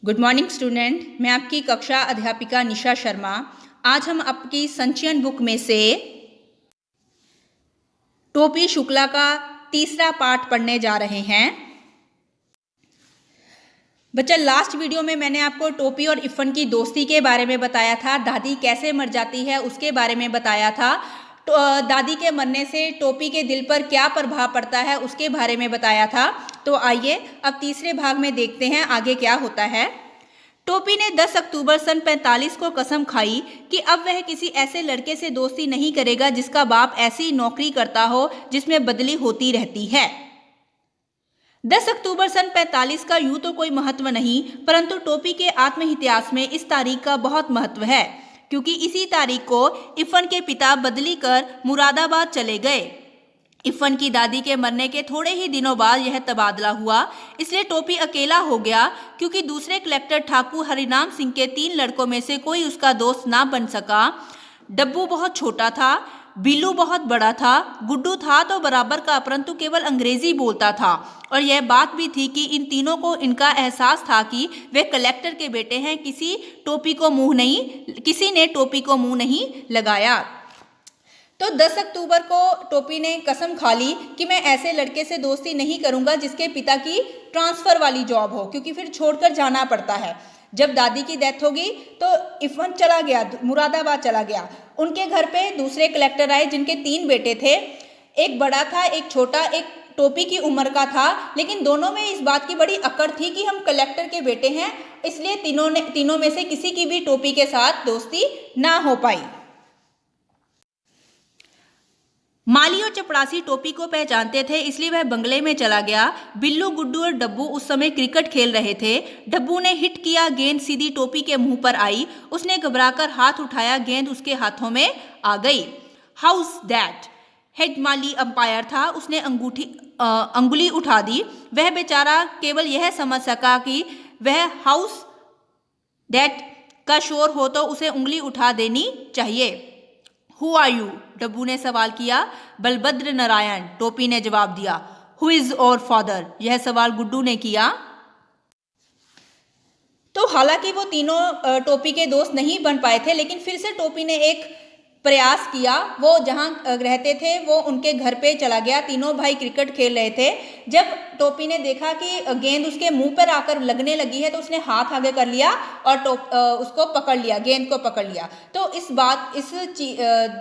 Good morning student, मैं आपकी कक्षा अध्यापिका निशा शर्मा। आज हम आपकी संचयन बुक में से टोपी शुक्ला का तीसरा पाठ पढ़ने जा रहे हैं। बच्चा, लास्ट वीडियो में मैंने आपको टोपी और इफ़न की दोस्ती के बारे में बताया था, दादी कैसे मर जाती है उसके बारे में बताया था, दादी के मरने से टोपी के दिल पर क्या प्रभाव पड़ता है उसके बारे में बताया था। तो आइए अब तीसरे भाग में देखते हैं आगे क्या होता है। टोपी ने 10 अक्टूबर सन 45 को कसम खाई कि अब वह किसी ऐसे लड़के से दोस्ती नहीं करेगा जिसका बाप ऐसी नौकरी करता हो जिसमें बदली होती रहती है। 10 अक्टूबर सन 45 का यूं तो कोई महत्व नहीं, परंतु टोपी के आत्म इतिहास में इस तारीख का बहुत महत्व है, क्योंकि इसी तारीख को इफ़न के पिता बदली कर मुरादाबाद चले गए। इफ़न की दादी के मरने के थोड़े ही दिनों बाद यह तबादला हुआ, इसलिए टोपी अकेला हो गया, क्योंकि दूसरे कलेक्टर ठाकुर हरिनाम सिंह के 3 लड़कों में से कोई उसका दोस्त ना बन सका। डब्बू बहुत छोटा था, बिल्लू बहुत बड़ा था, गुड्डू था तो बराबर का, परंतु केवल अंग्रेजी बोलता था। और यह बात भी थी कि इन तीनों को इनका एहसास था कि वे कलेक्टर के बेटे हैं। किसी ने टोपी को मुंह नहीं लगाया। तो 10 अक्टूबर को टोपी ने कसम खा ली कि मैं ऐसे लड़के से दोस्ती नहीं करूंगा जिसके पिता की ट्रांसफ़र वाली जॉब हो, क्योंकि फिर छोड़कर जाना पड़ता है। जब दादी की डेथ होगी तो इफ़न चला गया, मुरादाबाद चला गया। उनके घर पे दूसरे कलेक्टर आए जिनके 3 बेटे थे, एक बड़ा था, एक छोटा, एक टोपी की उम्र का था, लेकिन दोनों में इस बात की बड़ी अकड़ थी कि हम कलेक्टर के बेटे हैं, इसलिए तीनों में से किसी की भी टोपी के साथ दोस्ती ना हो पाई। माली और चपड़ासी टोपी को पहचानते थे, इसलिए वह बंगले में चला गया। बिल्लू, गुड्डू और डब्बू उस समय क्रिकेट खेल रहे थे। डब्बू ने हिट किया, गेंद सीधी टोपी के मुंह पर आई। उसने घबराकर हाथ उठाया, गेंद उसके हाथों में आ गई। House that? Head Mali umpire था, उसने अंगुली उठा दी। वह बेचारा केवल यह समझ सका कि वह हाउस दैट का शोर हो तो उसे उंगली उठा देनी चाहिए। Who are you? डब्बू ने सवाल किया। बलभद्र नारायण, टोपी ने जवाब दिया। हु इज और फादर? यह सवाल गुड्डू ने किया। तो हालांकि वो तीनों टोपी के दोस्त नहीं बन पाए थे, लेकिन फिर से टोपी ने एक प्रयास किया। वो जहाँ रहते थे वो उनके घर पे चला गया। तीनों भाई क्रिकेट खेल रहे थे। जब टोपी ने देखा कि गेंद उसके मुंह पर आकर लगने लगी है तो उसने हाथ आगे कर लिया और उसको पकड़ लिया, गेंद को पकड़ लिया। तो इस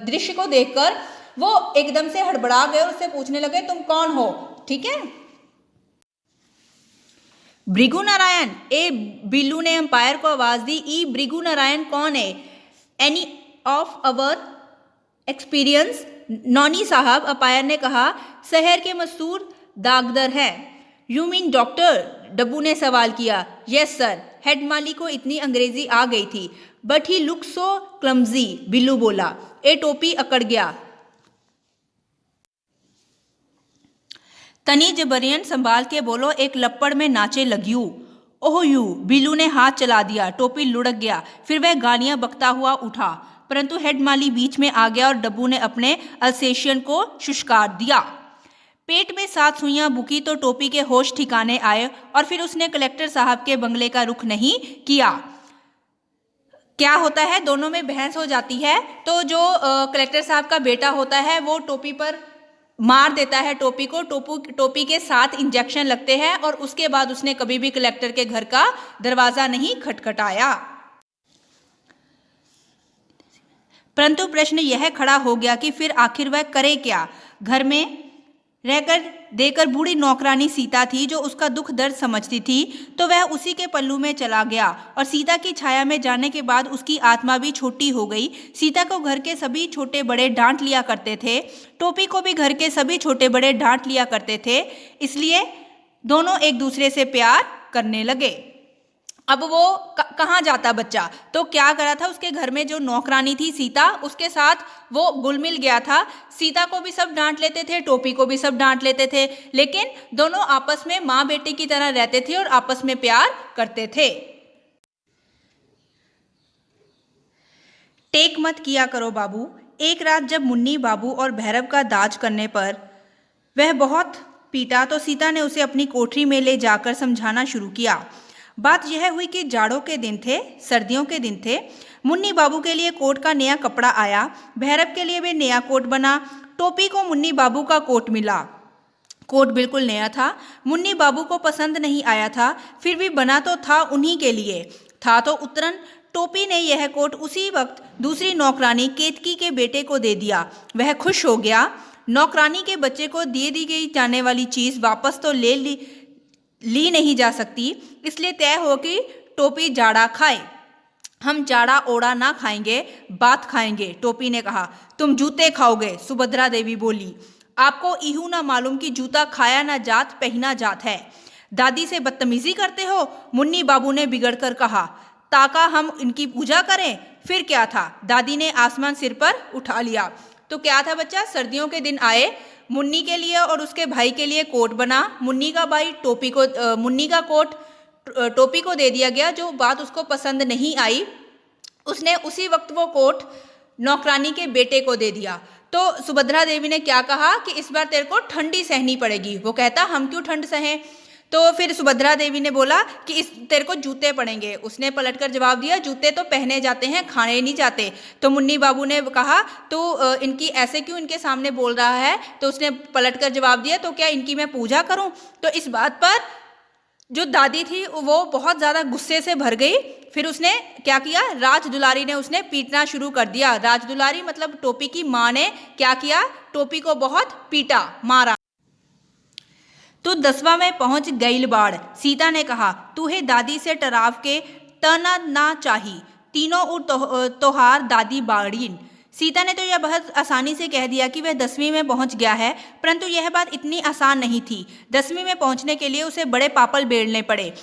दृश्य को देखकर वो एकदम से हड़बड़ा गए और उससे पूछने लगे, तुम कौन हो? ठीक है। भृगु नारायण, ए बिल्लू ने अंपायर को आवाज दी। ई भृगु नारायण कौन है? Any of our experience? नौनी साहब, अंपायर ने कहा। शहर के मशहूर दागदर है। You mean doctor? डब्बू ने सवाल किया। Yes sir. हेड माली को इतनी अंग्रेजी आ गई थी। But he look so clumsy, Billu बोला। ए टोपी अकड़ गया। तनी जबरियन संभाल के बोलो, एक लपड़ में नाचे लग्यू। ओह यू, बिल्लू ने हाथ चला दिया। टोपी लुढ़क गया। फिर वह गालियां बकता हुआ उठा, परंतु हेड माली बीच में आ गया और डब्बू ने अपने अल्सेशियन को शुष्कार दिया। पेट में 7 सुइयां बुकी तो टोपी के होश ठिकाने आए और फिर उसने कलेक्टर साहब के बंगले का रुख नहीं किया। क्या होता है, दोनों में बहस हो जाती है। तो जो कलेक्टर साहब का बेटा होता है वो टोपी पर मार देता है टोपी को। टोपी के 7 इंजेक्शन लगते हैं और उसके बाद उसने कभी भी कलेक्टर के घर का दरवाजा नहीं खटखटाया। परंतु प्रश्न यह खड़ा हो गया कि फिर आखिर वह करे क्या। घर में रहकर देकर बूढ़ी नौकरानी सीता थी जो उसका दुख दर्द समझती थी, तो वह उसी के पल्लू में चला गया और सीता की छाया में जाने के बाद उसकी आत्मा भी छोटी हो गई। सीता को घर के सभी छोटे बड़े डांट लिया करते थे, टोपी को भी घर के सभी छोटे बड़े डांट लिया करते थे, इसलिए दोनों एक दूसरे से प्यार करने लगे। अब वो कहाँ जाता बच्चा? तो क्या करा था, उसके घर में जो नौकरानी थी सीता, उसके साथ वो घुल मिल गया था। सीता को भी सब डांट लेते थे, टोपी को भी सब डांट लेते थे, लेकिन दोनों आपस में माँ बेटे की तरह रहते थे और आपस में प्यार करते थे। टेक मत किया करो बाबू। एक रात जब मुन्नी बाबू और भैरव का दाज करने पर वह बहुत पीटा तो सीता ने उसे अपनी कोठरी में ले जाकर समझाना शुरू किया। बात यह हुई कि जाड़ों के दिन थे, सर्दियों के दिन थे। मुन्नी बाबू के लिए कोट का नया कपड़ा आया। भैरव के लिए भी नया कोट बना। टोपी को मुन्नी बाबू का कोट मिला। कोट बिल्कुल नया था। मुन्नी बाबू को पसंद नहीं आया था, फिर भी बना तो था उन्हीं के लिए, था तो उतरन। टोपी ने यह कोट उसी वक्त दूसरी नौकरानी केतकी के बेटे को दे दिया। वह खुश हो गया। नौकरानी के बच्चे को दी गई जाने वाली चीज़ वापस तो ली नहीं जा सकती, इसलिए तय हो कि टोपी जाड़ा खाए। हम जाड़ा ओड़ा ना खाएंगे, बात खाएंगे, टोपी ने कहा। तुम जूते खाओगे, सुभद्रा देवी बोली। आपको इहू ना मालूम कि जूता खाया ना जात, पहना जात है। दादी से बदतमीजी करते हो, मुन्नी बाबू ने बिगड़ कर कहा। ताका हम इनकी पूजा करें, फिर क्या था। दादी ने आसमान सिर पर उठा लिया। तो क्या था बच्चा, सर्दियों के दिन आए। मुन्नी के लिए और उसके भाई के लिए कोट बना। मुन्नी का भाई मुन्नी का कोट टोपी को दे दिया गया, जो बात उसको पसंद नहीं आई। उसने उसी वक्त वो कोट नौकरानी के बेटे को दे दिया। तो सुभद्रा देवी ने क्या कहा कि इस बार तेरे को ठंडी सहनी पड़ेगी। वो कहता हम क्यों ठंड सहें। तो फिर सुभद्रा देवी ने बोला कि तेरे को जूते पड़ेंगे। उसने पलटकर जवाब दिया, जूते तो पहने जाते हैं, खाने नहीं जाते। तो मुन्नी बाबू ने कहा तो इनकी ऐसे क्यों इनके सामने बोल रहा है। तो उसने पलटकर जवाब दिया, तो क्या इनकी मैं पूजा करूं। तो इस बात पर जो दादी थी वो बहुत ज़्यादा गुस्से से भर गई। फिर उसने क्या किया, राज दुलारी ने उसने पीटना शुरू कर दिया। राज दुलारी मतलब टोपी की माँ ने क्या किया, टोपी को बहुत पीटा, मारा। तो 10वां में पहुंच गईल बाड़। सीता ने कहा, तूहे दादी से टराव के तना ना चाही, तीनों उर तोहार दादी बाड़ीन। सीता ने तो यह बहुत आसानी से कह दिया कि वह 10वीं में पहुंच गया है, परंतु यह बात इतनी आसान नहीं थी। 10वीं में पहुंचने के लिए उसे बड़े पापड़ बेलने पड़े।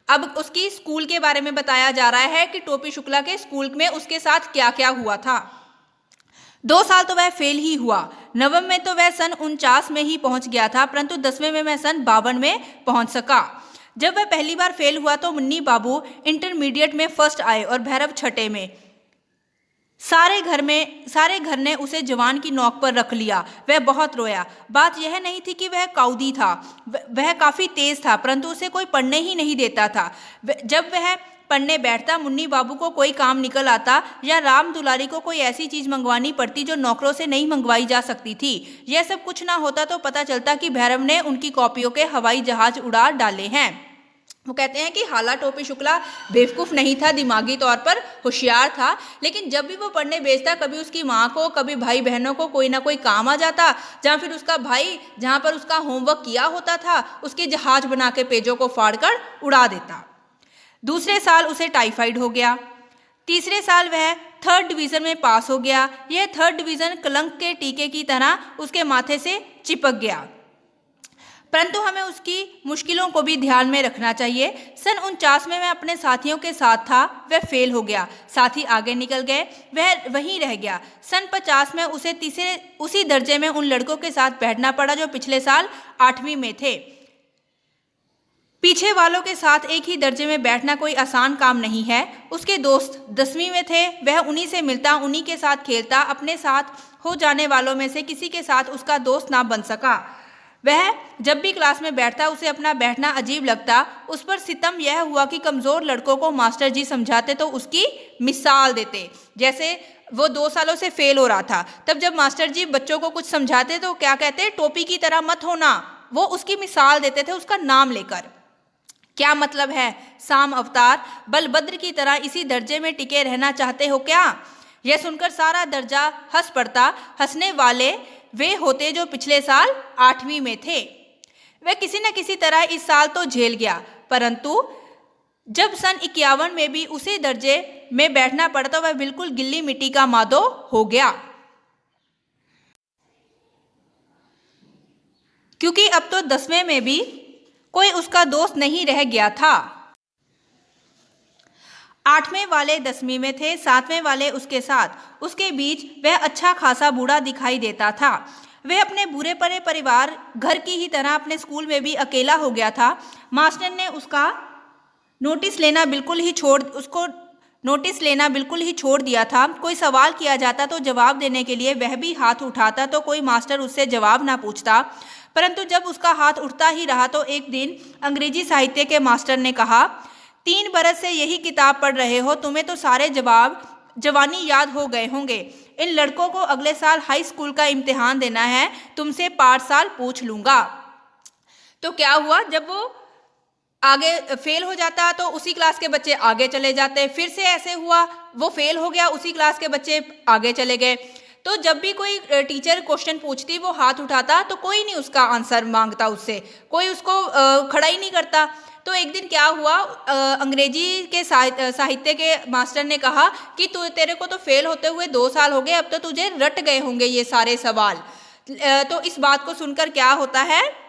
अब उसकी स्कूल के बारे में बताया जा रहा है कि टोपी शुक्ला के स्कूल में उसके साथ क्या क्या हुआ था। 2 साल तो वह फेल ही हुआ। 9वीं में तो वह सन 49 में ही पहुंच गया था, परंतु 10वें में वह सन 52 में पहुंच सका। जब वह पहली बार फेल हुआ तो मुन्नी बाबू इंटरमीडिएट में फर्स्ट आए और भैरव छठे में। सारे घर ने उसे जवान की नौक पर रख लिया। वह बहुत रोया। बात यह नहीं थी कि वह काउदी था, वह काफ़ी तेज था, परंतु उसे कोई पढ़ने ही नहीं देता था। जब वह पढ़ने बैठता, मुन्नी बाबू को कोई काम निकल आता या राम दुलारी को कोई ऐसी चीज़ मंगवानी पड़ती जो नौकरों से नहीं मंगवाई जा सकती थी। यह सब कुछ ना होता तो पता चलता कि भैरव ने उनकी कॉपियों के हवाई जहाज उड़ा डाले हैं। वो कहते हैं कि हाला टोपी शुक्ला बेवकूफ़ नहीं था, दिमागी तौर पर होशियार था, लेकिन जब भी वो पढ़ने भेजता, कभी उसकी माँ को, कभी भाई बहनों को कोई ना कोई काम आ जाता, जहाँ फिर उसका भाई जहाँ पर उसका होमवर्क किया होता था उसके जहाज बना के पेजों को फाड़कर उड़ा देता। दूसरे साल उसे टाइफाइड हो गया। तीसरे साल वह 3rd डिवीज़न में पास हो गया। यह 3rd डिवीज़न कलंक के टीके की तरह उसके माथे से चिपक गया, परंतु हमें उसकी मुश्किलों को भी ध्यान में रखना चाहिए। सन 49 में वह अपने साथियों के साथ था, वह फेल हो गया। साथी आगे निकल गए, वह वहीं रह गया। सन 50 में उसे उसी दर्जे में उन लड़कों के साथ बैठना पड़ा जो पिछले साल 8वीं में थे। पीछे वालों के साथ एक ही दर्जे में बैठना कोई आसान काम नहीं है। उसके दोस्त 10वीं में थे, वह उन्हीं से मिलता, उन्हीं के साथ खेलता। अपने साथ हो जाने वालों में से किसी के साथ उसका दोस्त ना बन सका। वह जब भी क्लास में बैठता उसे अपना बैठना अजीब लगता। उस पर सितम यह हुआ कि कमज़ोर लड़कों को मास्टर जी समझाते तो उसकी मिसाल देते। जैसे वो 2 सालों से फेल हो रहा था, तब जब मास्टर जी बच्चों को कुछ समझाते तो क्या कहते, टोपी की तरह मत होना। वो उसकी मिसाल देते थे उसका नाम लेकर। क्या मतलब है, साम अवतार बलभद्र की तरह इसी दर्जे में टिके रहना चाहते हो क्या। यह सुनकर सारा दर्जा हंस पड़ता। हंसने वाले वे होते जो पिछले साल 8वीं में थे। वह किसी न किसी तरह इस साल तो झेल गया, परंतु जब सन 51 में भी उसी दर्जे में बैठना पड़ता वह बिल्कुल गिल्ली मिट्टी का मादो हो गया, क्योंकि अब तो 10वें में भी कोई उसका दोस्त नहीं रह गया था। 8वें वाले 10वीं में थे, 7वें वाले उसके साथ। उसके बीच वह अच्छा खासा बूढ़ा दिखाई देता था। वह अपने बुरे परे परिवार घर की ही तरह अपने स्कूल में भी अकेला हो गया था। मास्टर ने उसका नोटिस लेना बिल्कुल ही छोड़ दिया था। कोई सवाल किया जाता तो जवाब देने के लिए वह भी हाथ उठाता तो कोई मास्टर उससे जवाब ना पूछता, परंतु जब उसका हाथ उठता ही रहा तो एक दिन अंग्रेजी साहित्य के मास्टर ने कहा, 3 बरस से यही किताब पढ़ रहे हो, तुम्हें तो सारे जवाब जवानी याद हो गए होंगे। इन लड़कों को अगले साल हाई स्कूल का इम्तिहान देना है, तुमसे पाठशाल पूछ लूँगा। तो क्या हुआ, जब वो आगे फेल हो जाता तो उसी क्लास के बच्चे आगे चले जाते, फिर से ऐसे हुआ, वो फेल हो गया, उसी क्लास के बच्चे आगे चले गए। तो जब भी कोई टीचर क्वेश्चन पूछती, वो हाथ उठाता तो कोई नहीं उसका आंसर मांगता, उससे कोई उसको खड़ा ही नहीं करता। तो एक दिन क्या हुआ, अंग्रेजी के साहित्य के मास्टर ने कहा कि तेरे को तो फेल होते हुए 2 साल हो गए, अब तो तुझे रट गए होंगे ये सारे सवाल। तो इस बात को सुनकर क्या होता है,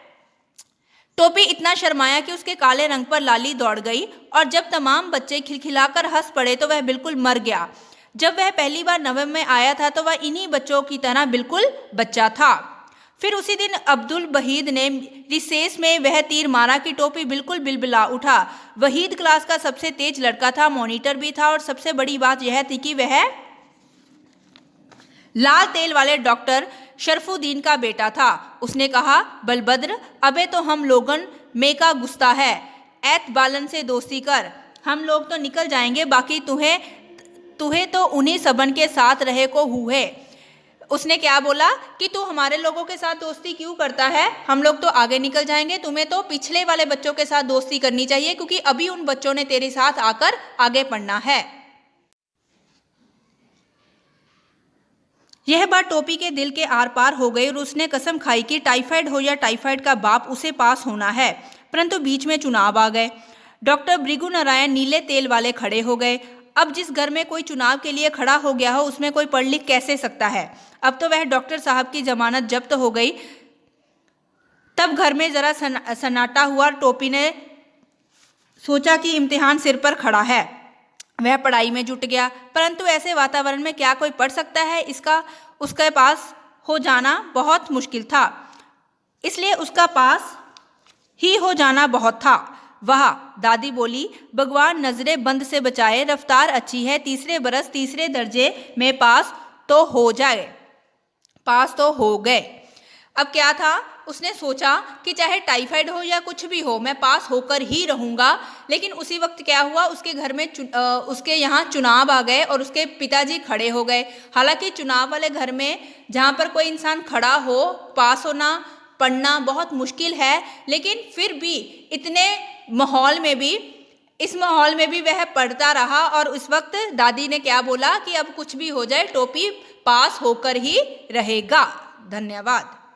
टोपी इतना शर्माया कि उसके काले रंग पर लाली दौड़ गई, और जब तमाम बच्चे खिलखिलाकर हंस पड़े तो वह बिल्कुल मर गया। जब वह पहली बार नवम में आया था तो वह इन्हीं बच्चों की तरह बिल्कुल बच्चा था। फिर उसी दिन अब्दुल वहीद ने रिसेस में वह तीर मारा कि टोपी बिल्कुल बिलबिला उठा। वहीद क्लास का सबसे तेज लड़का था, मॉनिटर भी था, और सबसे बड़ी बात यह थी कि वह लाल तेल वाले डॉक्टर शरफुद्दीन का बेटा था। उसने कहा, बलभद्र, अबे तो हम लोगन में का गुस्सा है, ऐत बालन से दोस्ती कर, हम लोग तो निकल जाएंगे, बाकी तुहे तो उन्हीं सबन के साथ रहे को हुए। उसने क्या बोला कि तू हमारे लोगों के साथ दोस्ती क्यों करता है, हम लोग तो आगे निकल जाएंगे, तुम्हें तो पिछले वाले बच्चों के साथ दोस्ती करनी चाहिए, क्योंकि अभी उन बच्चों ने तेरे साथ आकर आगे पढ़ना है। यह बात टोपी के दिल के आर पार हो गई और उसने कसम खाई कि टाइफाइड हो या टाइफाइड का बाप, उसे पास होना है। परंतु बीच में चुनाव आ गए। डॉक्टर भृगु नारायण नीले तेल वाले खड़े हो गए। अब जिस घर में कोई चुनाव के लिए खड़ा हो गया हो, उसमें कोई पढ़ लिख कैसे सकता है। अब तो वह डॉक्टर साहब की जमानत जब्त हो गई। तब घर में जरा सन्नाटा हुआ। टोपी ने सोचा कि इम्तिहान सिर पर खड़ा है, वह पढ़ाई में जुट गया। परंतु ऐसे वातावरण में क्या कोई पढ़ सकता है, इसका उसके पास हो जाना बहुत मुश्किल था। इसलिए उसका पास ही हो जाना बहुत था। वह दादी बोली, भगवान नजरें बंद से बचाए, रफ्तार अच्छी है, तीसरे बरस तीसरे दर्जे में पास तो हो जाए। पास तो हो गए। अब क्या था, उसने सोचा कि चाहे टाइफाइड हो या कुछ भी हो, मैं पास होकर ही रहूँगा। लेकिन उसी वक्त क्या हुआ, उसके घर में उसके यहाँ चुनाव आ गए और उसके पिताजी खड़े हो गए। हालांकि चुनाव वाले घर में जहाँ पर कोई इंसान खड़ा हो, पास होना, पढ़ना बहुत मुश्किल है, लेकिन फिर भी इस माहौल में भी वह पढ़ता रहा। और उस वक्त दादी ने क्या बोला कि अब कुछ भी हो जाए, टोपी पास होकर ही रहेगा। धन्यवाद।